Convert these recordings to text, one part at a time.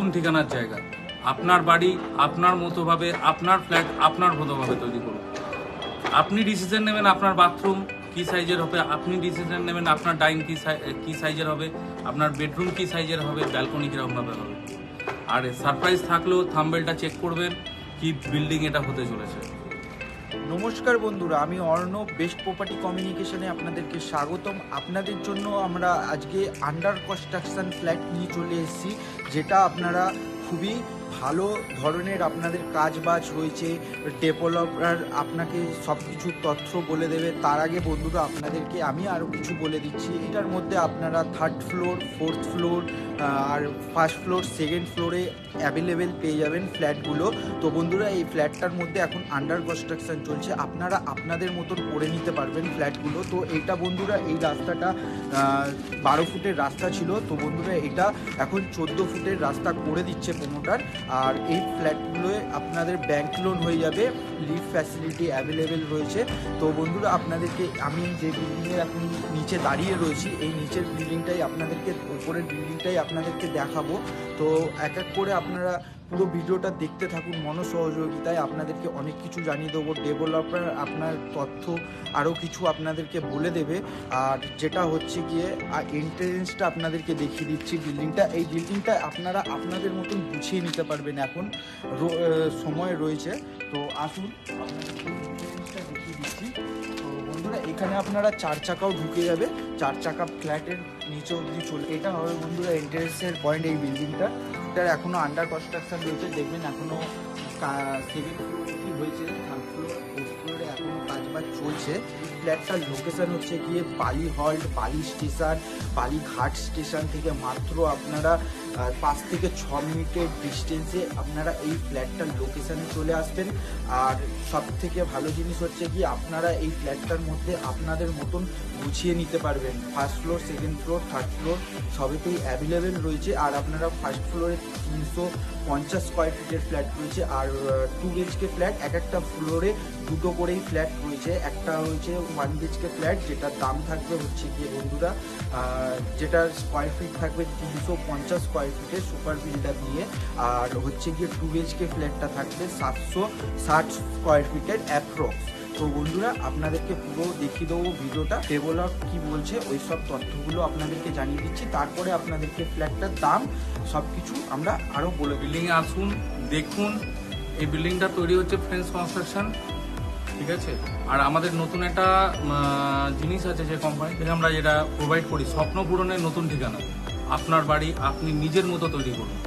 নতুন ঠিকানার জায়গা। আপনার বাড়ি আপনার মতোভাবে, আপনার ফ্ল্যাট আপনার মতোভাবে তৈরি করুন। আপনি ডিসিশন নেবেন আপনার বাথরুম কী সাইজের হবে, আপনি ডিসিশন নেবেন আপনার ডাইনিং কী সাইজের হবে, আপনার বেডরুম কী সাইজের হবে, ব্যালকনি কীরকমভাবে হবে। আর সারপ্রাইজ থাকলেও থাম্বনেলটা চেক করবেন কি বিল্ডিং এটা হতে চলেছে। নমস্কার বন্ধুরা, আমি অর্ণব, বেস্ট প্রপার্টি কমিউনিকেশনে আপনাদেরকে স্বাগতম। আপনাদের জন্য আমরা আজকে আন্ডার কনস্ট্রাকশন ফ্ল্যাট নিয়ে চলে এসেছি, যেটা আপনারা খুবই ভালো ধরনের আপনাদের কাজ বাজ রয়েছে। ডেভেলপার আপনাকে সব কিছু তথ্য বলে দেবে। তার আগে বন্ধুরা আপনাদেরকে আমি আরও কিছু বলে দিচ্ছি। এটার মধ্যে আপনারা 3rd ফ্লোর, 4th ফ্লোর আর 1st ফ্লোর, 2nd ফ্লোরে অ্যাভেলেবেল পেয়ে যাবেন ফ্ল্যাটগুলো। তো বন্ধুরা এই ফ্ল্যাটটার মধ্যে এখন আন্ডার কনস্ট্রাকশন চলছে, আপনারা আপনাদের মতন করে নিতে পারবেন ফ্ল্যাটগুলো। তো এইটা বন্ধুরা, এই রাস্তাটা 12 ফুটের রাস্তা ছিল, তো বন্ধুরা এটা এখন 14 ফুটের রাস্তা করে দিচ্ছে প্রমোটার। আর এই ফ্ল্যাটগুলোয় আপনাদের ব্যাংক লোন হয়ে যাবে, লিফট ফ্যাসিলিটি অ্যাভেলেবেল রয়েছে। তো বন্ধুরা আপনাদেরকে আমি যে বিল্ডিংয়ে এখন নিচে দাঁড়িয়ে রয়েছি, এই নিচের বিল্ডিংটাই আপনাদেরকে, উপরের বিল্ডিংটাই আপনাদেরকে দেখাবো। তো এক এক করে আপনারা পুরো ভিডিওটা দেখতে থাকুন মনোসহযোগিতায়। আপনাদেরকে অনেক কিছু জানিয়ে দেবো, ডেভেলপার আপনার তথ্য আরও কিছু আপনাদেরকে বলে দেবে। আর যেটা হচ্ছে গিয়ে এন্ট্রেন্সটা আপনাদেরকে দেখিয়ে দিচ্ছি বিল্ডিংটা। এই বিল্ডিংটা আপনারা আপনাদের মতন গুছিয়ে নিতে পারবেন, এখন সময় রয়েছে। তো আসুন আপনাদেরকে এন্ট্রেন্সটা দেখিয়ে দিচ্ছি। তো বন্ধুরা এখানে আপনারা 4 চাকাও ঢুকে যাবে, 4 চাকা ফ্ল্যাটের নিচে অবধি চলে। এটা হবে বন্ধুরা এন্ট্রেন্সের পয়েন্ট। এই বিল্ডিংটা এটার এখনও আন্ডার কনস্ট্রাকশন রয়েছে, দেখবেন এখনও 2nd ফ্লোর কি হয়েছে, 3rd ফ্লোর, 4th ফ্লোরে এখনও কাজবাজ চলছে। ফ্ল্যাটটার লোকেশান হচ্ছে গিয়ে বালি হল্ট, বালি স্টেশন, বালিঘাট স্টেশন থেকে মাত্র আপনারা 5 থেকে 6 মিনিটের ডিস্টেন্সে আপনারা এই ফ্ল্যাটটার লোকেশানে চলে আসবেন। আর সব থেকে ভালো জিনিস হচ্ছে কি, আপনারা এই ফ্ল্যাটটার মধ্যে আপনাদের মতন গুছিয়ে নিতে পারবেন। 1st floor, 2nd floor, 3rd floor সবেতেই অ্যাভেলেবেল রয়েছে। আর আপনারা 1st ফ্লোরে 350 স্কোয়ার ফিটের ফ্ল্যাট রয়েছে। আর 2 BHK ফ্ল্যাট, এক একটা ফ্লোরে 2টো করেই ফ্ল্যাট রয়েছে। একটা রয়েছে 1 BHK ফ্ল্যাট, যেটার দাম থাকবে হচ্ছে গিয়ে বন্ধুরা, যেটার স্কোয়ার ফিট থাকবে 350 স্কোয়ার ফিটের সুপার বিল্ডার নিয়ে। আর হচ্ছে গিয়ে 2 BHK ফ্ল্যাটটা থাকবে 760 স্কোয়ার ফিটের অ্যাপ্রক্স। তো বন্ধুরা আপনাদেরকে পুরো দেখিয়ে দেবো ভিডিওটা, ডেভেলপ কি বলছে ওই সব তথ্যগুলো আপনাদেরকে জানিয়ে দিচ্ছি। তারপরে আপনাদেরকে ফ্ল্যাটটার দাম সব কিছু আমরা আরও বলে। বিল্ডিংয়ে আসুন, দেখুন। এই বিল্ডিংটা তৈরি হচ্ছে ফ্রেন্ডস কনস্ট্রাকশন, ঠিক আছে। আর আমাদের নতুন একটা জিনিস আছে যে কোম্পানি থেকে আমরা যেটা প্রোভাইড করি, স্বপ্ন পূরণের নতুন ঠিকানা। আপনার বাড়ি আপনি নিজের মতো তৈরি করুন।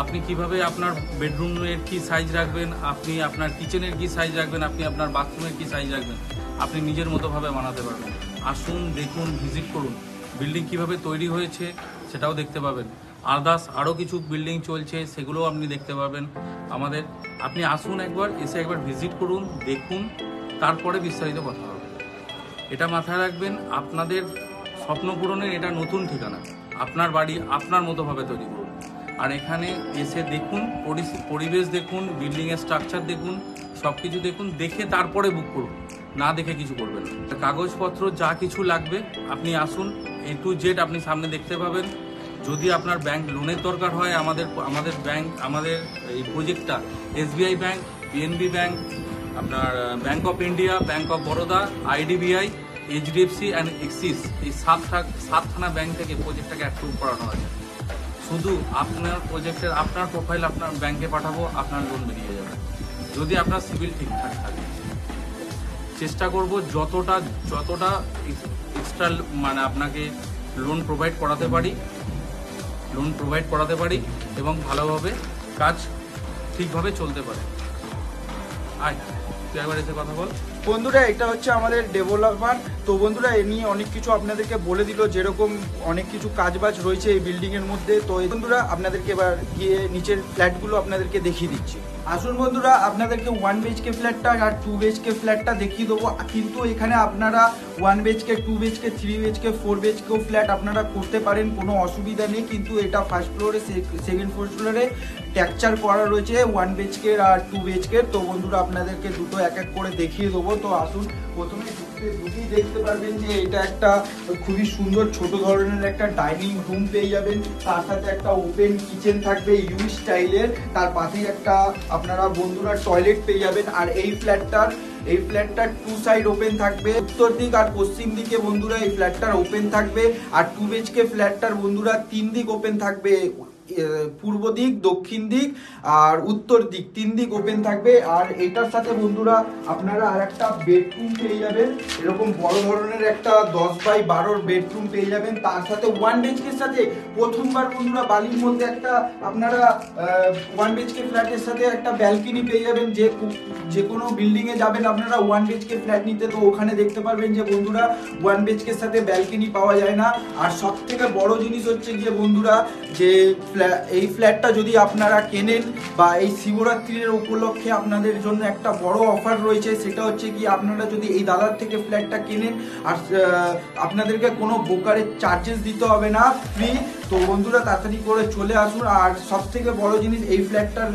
আপনি কিভাবে আপনার বেডরুমের কি সাইজ রাখবেন, আপনি আপনার কিচেনের কি সাইজ রাখবেন, আপনি আপনার বাথরুমের কি সাইজ রাখবেন, আপনি নিজের মতোভাবে বানাতে পারবেন। আসুন, দেখুন, ভিজিট করুন। বিল্ডিং কিভাবে তৈরি হয়েছে সেটাও দেখতে পাবেন। আদার্স আরও কিছু বিল্ডিং চলছে, সেগুলোও আপনি দেখতে পাবেন আমাদের। আপনি আসুন একবার, এসে একবার ভিজিট করুন, দেখুন, তারপরে বিস্তারিত কথা হবে। এটা মাথায় রাখবেন, আপনাদের স্বপ্ন পূরণের এটা নতুন ঠিকানা। আপনার বাড়ি আপনার মতোভাবে তৈরি করুন। আর এখানে এসে দেখুন, পরিবেশ দেখুন, বিল্ডিংয়ের স্ট্রাকচার দেখুন, সব কিছু দেখুন, দেখে তারপরে বুক করুন, না দেখে কিছু করবেন না। কাগজপত্র যা কিছু লাগবে আপনি আসুন, A to Z আপনি সামনে দেখতে পাবেন। যদি আপনার ব্যাংক লোনের দরকার হয়, আমাদের ব্যাংক, আমাদের এই প্রজেক্টটা SBI ব্যাংক, PNB ব্যাংক, আপনার bank of India, bank of Baroda, IDBI, HDFC and axis, এই 7খানা ব্যাংক থেকে প্রজেক্টটাকে অ্যাপ্রুভ করানো হয়েছে। শুধু আপনার প্রজেক্টের আপনার প্রোফাইল আপনার ব্যাংকে পাঠাবো, আপনার লোন বেরিয়ে যাবে, যদি আপনার সিভিল ঠিকঠাক থাকে। চেষ্টা করব যতটা এক্সট্রা মানে আপনাকে লোন প্রোভাইড করাতে পারি এবং ভালোভাবে কাজ ঠিকভাবে চলতে পারে। তুই একবার এসে কথা বল। বন্ধুরা এটা হচ্ছে আমাদের ডেভেলপার। তো বন্ধুরা এ নিয়ে অনেক কিছু আপনাদেরকে বলে দিল, যেরকম অনেক কিছু কাজবাজ রয়েছে এই বিল্ডিংয়ের মধ্যে। তো এই বন্ধুরা আপনাদেরকে এবার গিয়ে নিচের ফ্ল্যাটগুলো আপনাদেরকে দেখিয়ে দিচ্ছি। আসুন বন্ধুরা আপনাদেরকে 1 BHK ফ্ল্যাটটা আর 2 BHK ফ্ল্যাটটা দেখিয়ে দেবো। কিন্তু এখানে আপনারা 1 BHK, 2 BHK, 3 BHK, 4 BHK flat আপনারা করতে পারেন, কোনো অসুবিধা নেই। কিন্তু এটা 1st ফ্লোরে, 2nd ফ্লোরে টেক্সচার করা রয়েছে 1 BHK আর 2 BHK। তো বন্ধুরা আপনাদেরকে দুটো এক এক করে দেখিয়ে দেবো। তো আসুন, প্রথমে ফার্স্টে ঢুকেই দেখতে পারবেন যে এটা একটা খুবই সুন্দর ছোট ধরনের একটা ডাইনিং রুম পেয়ে যাবেন, তার সাথে একটা ওপেন কিচেন থাকবে ইউ স্টাইলের, তার পাশেই একটা আপনারা বন্ধুরা টয়লেট পেয়ে যাবেন। আর এই ফ্ল্যাটটার টু সাইড ওপেন থাকবে, উত্তর দিক আর পশ্চিম দিকে বন্ধুরা এই ফ্ল্যাটটার ওপেন থাকবে। আর 2 BHK ফ্ল্যাটটার বন্ধুরা 3 দিক ওপেন থাকবে, পূর্ব দিক, দক্ষিণ দিক আর উত্তর দিক 3 দিক ওপেন থাকবে। আর এটার সাথে বন্ধুরা আপনারা আর একটা বেডরুম পেয়ে যাবেন, এরকম বড় ধরনের একটা 10x12 বেডরুম পেয়ে যাবেন। তার সাথে 1 BHK এর সাথে প্রথমবার বন্ধুরা বালির মধ্যে একটা আপনারা 1 BHK ফ্ল্যাটের সাথে একটা ব্যালকনি পেয়ে যাবেন। যে কোনো বিল্ডিং এ যাবেন আপনারা 1 BHK ফ্ল্যাট নিতে, তো ওখানে দেখতে পারবেন যে বন্ধুরা 1 BHK এর সাথে ব্যালকনি পাওয়া যায় না। আর সব থেকে বড় জিনিস হচ্ছে গিয়ে বন্ধুরা যে এই ফ্ল্যাটটা যদি আপনারা কেনেন বা এই শিবরাত্রির উপলক্ষে আপনাদের জন্য একটা বড় অফার রয়েছে, সেটা হচ্ছে কি আপনারা যদি এই দাদার থেকে ফ্ল্যাটটা কেনেন আর আপনাদেরকে কোনো ব্রোকারের চার্জেস দিতে হবে না, ফ্রি। তো বন্ধুরা তাড়াতাড়ি করে চলে আসুন। আর সব থেকে বড় জিনিস এই ফ্ল্যাটটার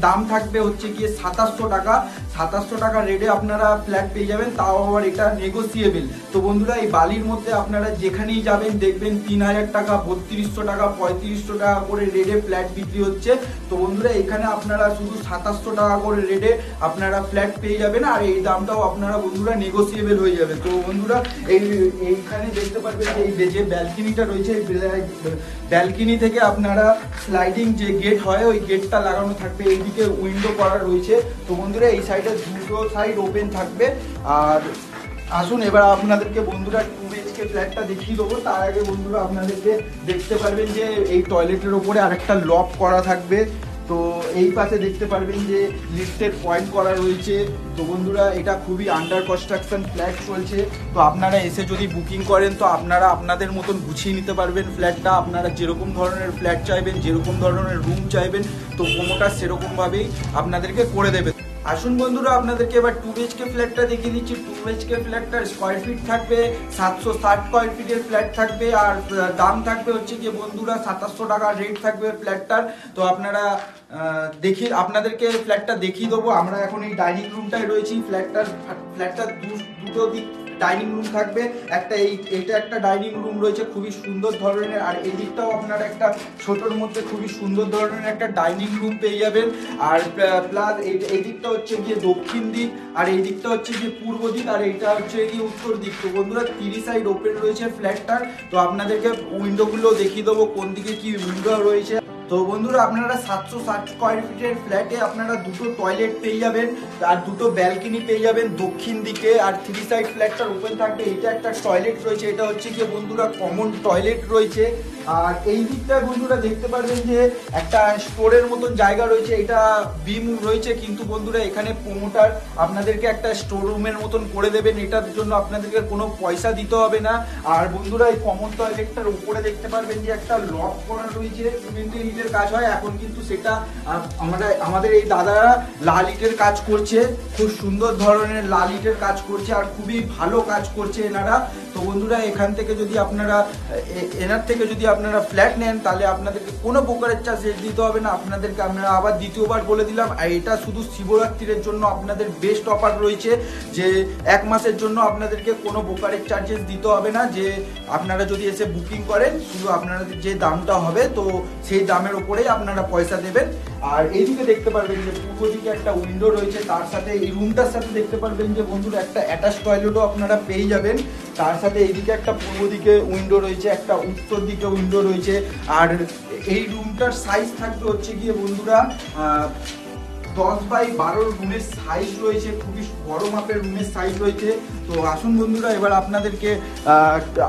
দাম থাকবে হচ্ছে গিয়ে 2700 টাকা। 2700 টাকা রেটে আপনারা ফ্ল্যাট পেয়ে যাবেন, তাও আবার এটা নেগোসিয়েবল। তো বন্ধুরা এই বালির মধ্যে আপনারা যেখানেই যাবেন দেখবেন 3000 টাকা, 3200 টাকা, 3500 টাকা করে রেটে ফ্ল্যাট বিক্রি হচ্ছে। তো বন্ধুরা এখানে আপনারা শুধু 2700 টাকা করে রেটে আপনারা ফ্ল্যাট পেয়ে যাবেন, আর এই দামটাও আপনারা বন্ধুরা নেগোসিয়েবল হয়ে যাবে। তো বন্ধুরা এইখানে দেখতে পারবেন যে ব্যালকনিটা রয়েছে, ব্যালকনি থেকে আপনারা স্লাইডিং যে গেট হয় ওই গেটটা লাগানো থাকবে, এইদিকে উইন্ডো করা রয়েছে। তো বন্ধুরা এই সাইডে দুটো সাইড ওপেন থাকবে। আর আসুন এবার আপনাদেরকে বন্ধুরা 2 BHK ফ্ল্যাটটা দেখিয়ে দেবো। তার আগে বন্ধুরা আপনাদেরকে দেখতে পারবেন যে এই টয়লেটের ওপরে আরেকটা লক করা থাকবে। তো এই পাশে দেখতে পারবেন যে লিফটের পয়েন্ট করা রয়েছে। তো বন্ধুরা এটা খুবই আন্ডার কনস্ট্রাকশন ফ্ল্যাট চলছে। তো আপনারা এসে যদি বুকিং করেন তো আপনারা আপনাদের মতন গুছিয়ে নিতে পারবেন ফ্ল্যাটটা। আপনারা যেরকম ধরনের ফ্ল্যাট চাইবেন, যেরকম ধরনের রুম চাইবেন, তো প্রোমোটার সেরকমভাবেই আপনাদেরকে করে দেবে। আসুন বন্ধুরা আপনাদেরকে এবার 2 BHK ফ্ল্যাটটা দেখিয়ে দিচ্ছি। 2 BHK ফ্ল্যাটটার স্কোয়ার ফিট থাকবে 760 স্কোয়ার ফিটের ফ্ল্যাট থাকবে। আর দাম থাকবে হচ্ছে গিয়ে বন্ধুরা 2700 টাকা রেট থাকবে ফ্ল্যাটটার। তো আপনারা আপনাদেরকে ফ্ল্যাটটা দেখিয়ে দেবো। আমরা এখন এই ডাইনিং রুমটায় রয়েছি। ফ্ল্যাটটার দুটো দিক ডাইনিং রুম থাকবে, এইটা একটা ডাইনিং রুম রয়েছে খুবই সুন্দর ধরনের। আর এই দিকটাও আপনারা একটা ছোটোর মধ্যে খুবই সুন্দর ধরনের একটা ডাইনিং রুম পেয়ে যাবেন। আর প্লাস এই দিকটা হচ্ছে গিয়ে দক্ষিণ দিক, আর এই দিকটা হচ্ছে গিয়ে পূর্ব দিক, আর এইটা হচ্ছে গিয়ে উত্তর দিক। তো বন্ধুরা 30 সাইড ওপেন রয়েছে ফ্ল্যাটটার। তো আপনাদেরকে উইন্ডোগুলো দেখিয়ে দেবো কোন দিকে কি উইন্ডো রয়েছে। তো বন্ধুরা আপনারা 760 স্কোয়ার ফিটের ফ্ল্যাটে আপনারা দুটো টয়লেট পেয়ে যাবেন আর দুটো ব্যালকনি পেয়ে যাবেন দক্ষিণ দিকে। আর 3 সাইড ফ্ল্যাটটার ওপেন থাকবে। এটা একটা টয়লেট রয়েছে, এটা হচ্ছে গিয়ে বন্ধুরা কমন টয়লেট রয়েছে। আর এই দিকটায় বন্ধুরা দেখতে পারবেন যে একটা স্টোরের মতন জায়গা রয়েছে, এটা বিম রয়েছে, কিন্তু বন্ধুরা এখানে প্রোমোটার আপনাদেরকে একটা স্টোর রুমের মতন করে দেবেন। এটার জন্য আপনাদেরকে কোনো পয়সা দিতে হবে না। আর বন্ধুরা এই কমন টয়লেটটার উপরে দেখতে পারবেন যে একটা লক করা রয়েছে, কিন্তু কাজ হয় এখন, কিন্তু সেটা আমাদের এই দাদারা লাল ইটের কাজ করছে, খুব সুন্দর ধরনের লাল ইটের কাজ করছে আর খুবই ভালো কাজ করছে এনারা। তো বন্ধুরা এখান থেকে যদি এনার থেকে যদি আপনারা ফ্ল্যাট নেন তাহলে আপনাদেরকে কোনো প্রকারের চার্জেস দিতে হবে না। আপনাদেরকে আমরা আবার দ্বিতীয়বার বলে দিলাম, আর এটা শুধু শিবরাত্রির জন্য আপনাদের বেস্ট অফার রয়েছে যে 1 মাসের জন্য আপনাদেরকে কোনো প্রকারের চার্জেস দিতে হবে না। যে আপনারা যদি এসে বুকিং করেন শুধু আপনাদের যে দামটা হবে তো সেই দামের উপরেই আপনারা পয়সা দেবেন। আর এইদিকে দেখতে পারবেন যে পূর্ব দিকে একটা উইন্ডো রয়েছে, তার সাথে এই রুমটার সাথে দেখতে পারবেন যে বন্ধুরা একটা অ্যাটাচ টয়লেটও আপনারা পেয়ে যাবেন। তার সাথে এইদিকে একটা পূর্ব দিকে উইন্ডো রয়েছে, একটা উত্তর দিকে উইন্ডো রয়েছে। আর এই রুমটার সাইজ থাকবে হচ্ছে গিয়ে বন্ধুরা 10x12 রুমের সাইজ রয়েছে, খুবই বড় মাপের রুমের সাইজ রয়েছে। তো আসুন বন্ধুরা এবার আপনাদেরকে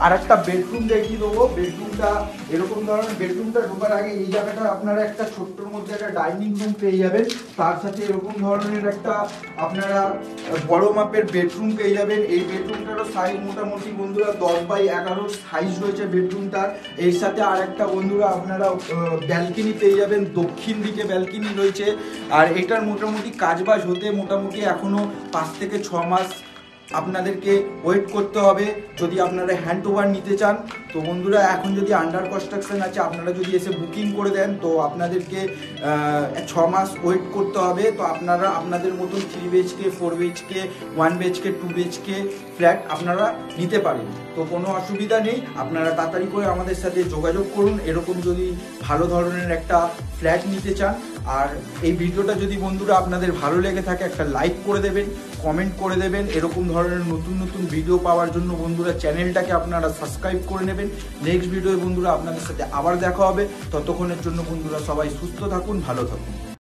আর একটা বেডরুম দেখিয়ে দেবো। বেডরুমটা এরকম ধরনের, বেডরুমটা ঢোকার আগে এই জায়গাটা আপনারা একটা ছোট্টর মধ্যে একটা ডাইনিং রুম পেয়ে যাবেন, তার সাথে এরকম ধরনের একটা আপনারা বড় মাপের বেডরুম পেয়ে যাবেন। এই বেডরুমটারও সাইজ মোটামুটি বন্ধুরা 10x11 সাইজ রয়েছে বেডরুমটার। এর সাথে আর একটা বন্ধুরা আপনারা ব্যালকনি পেয়ে যাবেন, দক্ষিণ দিকে ব্যালকনি রয়েছে। আর এটার মোটামুটি কাজবাজ হতে মোটামুটি এখনো 5 থেকে 6 মাস আপনাদেরকে ওয়েট করতে হবে যদি আপনারা হ্যান্ড ওভার নিতে চান। তো বন্ধুরা, এখন যদি আন্ডার কনস্ট্রাকশন আছে, আপনারা যদি এসে বুকিং করে দেন তো আপনাদেরকে 6 মাস ওয়েট করতে হবে। তো আপনারা আপনাদের মতন 3 BHK, 4 BHK, 1 BHK, 2 BHK flat আপনারা নিতে পারেন। তো কোনো অসুবিধা নেই, আপনারা তাড়াতাড়ি করে আমাদের সাথে যোগাযোগ করুন এরকম যদি ভালো ধরনের একটা ফ্ল্যাট নিতে চান। আর এই ভিডিওটা যদি বন্ধুরা আপনাদের ভালো লেগে থাকে একটা লাইক করে দেবেন, কমেন্ট করে দেবেন। এরকম ধরনের নতুন নতুন ভিডিও পাওয়ার জন্য বন্ধুরা চ্যানেলটাকে আপনারা সাবস্ক্রাইব করে নেবেন। নেক্সট ভিডিওয়ে বন্ধুরা আপনাদের সাথে আবার দেখা হবে। ততক্ষণের জন্য বন্ধুরা সবাই সুস্থ থাকুন, ভালো থাকুন।